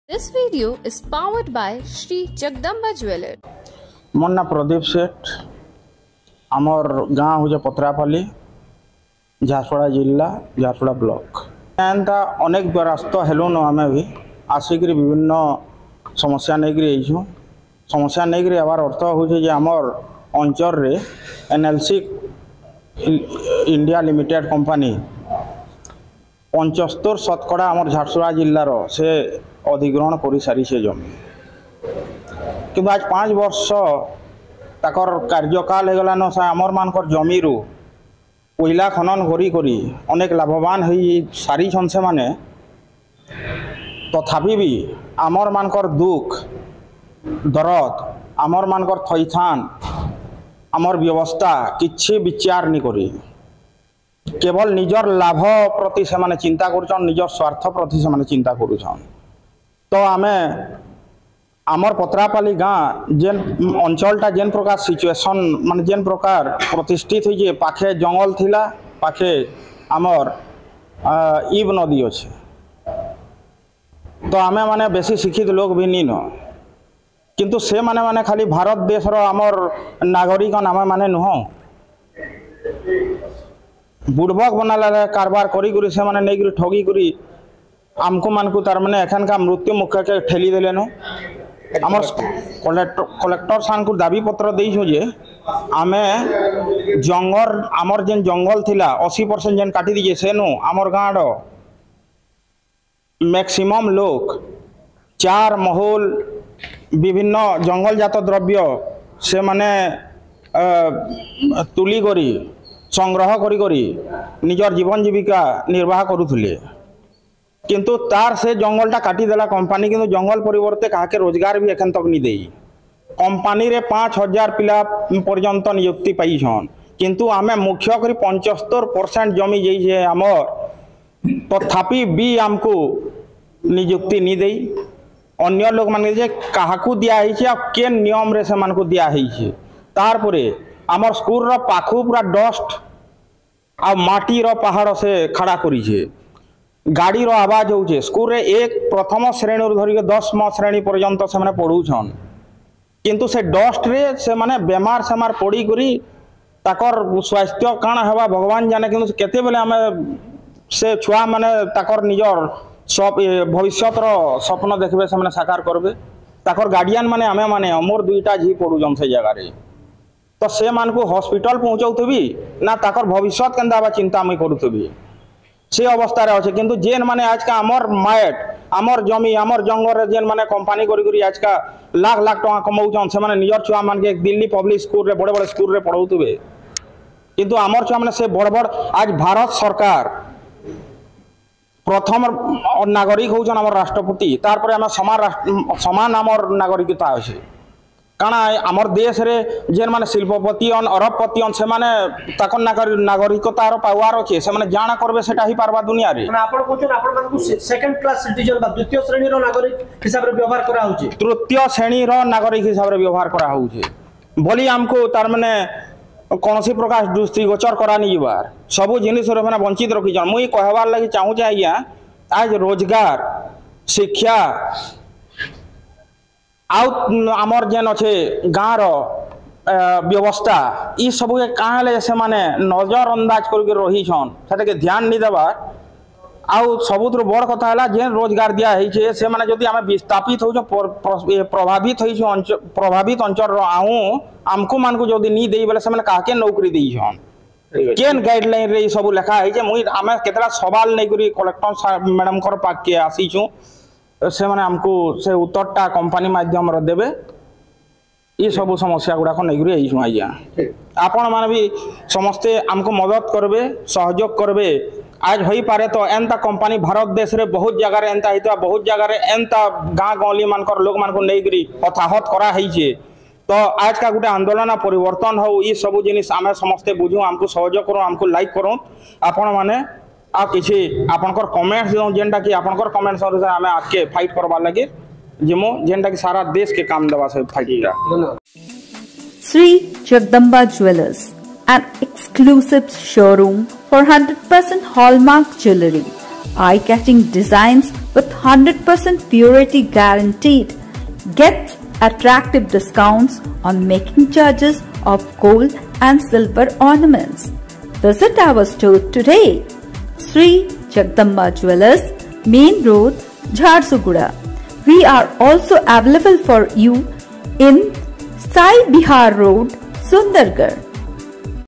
This video is powered by Sri Jagdamba Jeweler. मोर ना प्रदीप सेठ आमर गाँ हूँ पत्रापाली झारसुगुड़ा जिला झारसुगुड़ा ब्लॉक एंता अनेक व्यस्त हेलुन आम भी आसिक विभिन्न समस्या नहीं समस्या नहीं आबार अर्थ हूँ आमर अंचल रे NLC इंडिया लिमिटेड कंपनी 75% आमर झारसुगुड़ा जिलार से अधिग्रहण कर सारी से जमी कि आज 5 वर्ष ताकर कार्यकाल हो गलान आमर मानकर जमी कोयला खनन करी अनेक लाभवान हो सारी से माने तथापि भी आमर मानकर दुख दरद आमर मानकर थैथान आमर व्यवस्था किछि विचार नहीं करी केवल निजर लाभ प्रति से माने चिंता करुछन निजर स्वार्थ प्रति से माने चिंता करुछन। तो आमे आमर पत्रापाली गाँ जेन अंचलटा जेन प्रकार सिचुएशन माने जेन प्रकार प्रतिष्ठित हुई पाखे जंगल थिला पाखे आमर ईब नदी अच्छे तो आमे माने बेसी शिक्षित लोग भी नहीं न किंतु से माने खाली भारत देश रो आमर नागरिक आमे माने नुह बुड़बक बनाला कारबार करी से माने नहीं ठगी करी आमको मानकु तार माने एखन का मृत्यु मुख के ठेली देलेन आमर कलेक्टर सान को दाबी पत्र देइछु जे आमे जंगल आमर जेन जंगल थिला 80% जेन काटी दीजे सेनु आमर गाँड मैक्सिमम लोग 4 महल विभिन्न जंगल जात द्रव्य से माने तुली करी संग्रह करी निजर जीवन जीविका निर्वाह करुले किंतु तार से जंगलटा काटी देला कंपनी किंतु जंगल परिवर्ते काके रोजगार भी एखन तक नहीं देई कंपनी रे 5000 पिला पर्यंत नियुक्ति पाई छन किंतु आमे मुख्य करी 75% जमी जाइए आमर तथापि भी आमको नियुक्ति नहीं देई अन्य लोग मान जे काहाकू दिया है आ के नियम रे से मान को दिया है तार परे आमर स्कूल रो पाखु पूरा डस्ट आ माटी रो पहाड़ से खड़ा करी छे गाड़ी रो आवाज होचे स्कूल रे एक प्रथम श्रेणी धरिक 10म श्रेणी पर्यंत से माने पढ़ुछन किंतु से डस्ट रे से माने बेमार सेमार पड़ी करी ताकर स्वास्थ्य काण हेबा भगवान जाने किंतु केते बेले आमे से छुआ माने ताकर निजर सब भविष्यत रो स्वप्न देखबे से माने साकार करबे ताकर गार्डियन माने आमे माने अमर 2टा झी पड़ुजन से जगह रे तो से मान को हॉस्पिटल पहुंचाउथबी ना ताकर भविष्य केंदा बा चिंता मैं करूथबी से अवस्था रे अच्छे किंतु जेन माने आज का आमर मायट आमर जमी आमर जंगल रे जेन माने कंपनी करी आज का लाख लाख टका कमाउछन से माने निजर छुआ मान के दिल्ली पब्लिक स्कूल रे बड़े बड़े स्कूल रे पढ़ाउथबे किंतु आमर छुआ माने से बड़ बड़ आज भारत सरकार प्रथम नागरिक होउछन आमर राष्ट्रपति तार पर आम समान आमर नागरिकता अच्छे काना आमर देश रे जेन माने शिल्पपति अरबपति से माने ताकन नागरिकता रो पावर अच्छे से माने जाना करबे सेटा ही पारबा दुनिया रे माने आपण कोचन आपण मानकु सेकंड क्लास सिटीजन बा द्वितीय श्रेणी रो नागरिक हिसाब रे व्यवहार करा होची तृतीय श्रेणी रो नागरिक हिसाब रे व्यवहार करा होची बोली हमको तार माने कोनसी प्रकार दृष्टिगोचर करा नि जीवार सब जिनिस रे माने वंचित रखि जन मुई कहबार लागि चाहू जे आइया आज रोजगार शिक्षा आमर जेन अच्छे गाँव व्यवस्था ये सब कहाँ से माने नजर अंदाज करके रही छन से ध्यान नहीं देवा आउ सबुत बड़ कथा है जेन रोजगार दिया है से माने जदि आम विस्थापित हो प्रभावित अंचल आऊँ आमको मान को जदि नहीं दे बोले से क्या नौकरी दी छन केन गाइडलाइन रे सब लिखा है मुई आम केतला सवाल नहीं करी कलेक्टर मैडम कर पाक के आसीचु से माने हमको से उत्तरटा कंपनी माध्यम रे देबे ये सब समस्या गुडा को नहीं आइछु आज्ञा आपण माने भी समस्ते हमको मदद करबे सहयोग करबे आज होई पारे तो एंता कंपनी भारत देश रे बहुत जगह रे एंता हितवा बहुत जगह रे एंता गाँ गली मानकर लोग मान को नहीं हताहत करा है तो आज का गोटे आंदोलन परिवर्तन हो ये सब जिनिस आम समस्ते बुझू हमको सहयोग करूँ हमको लाइक करूँ आपण माने आ किसी आपनकर कमेंट्स जेनटा कि आपनकर कमेंट्स अनुसार आमे आके फाइट करबा लगे जिमो जेनटा कि सारा देश के काम देवा से fight Sri Jagdamba Jewelers, an exclusive showroom for 100% hallmark jewelry. eye-catching designs with 100% purity guaranteed. Get attractive discounts on making charges of gold and silver ornaments. Visit our store today. Sri Jagdamba Jewellers, Main Road, Jharsuguda. We are also available for you in Sai Bihar Road, Sundargarh.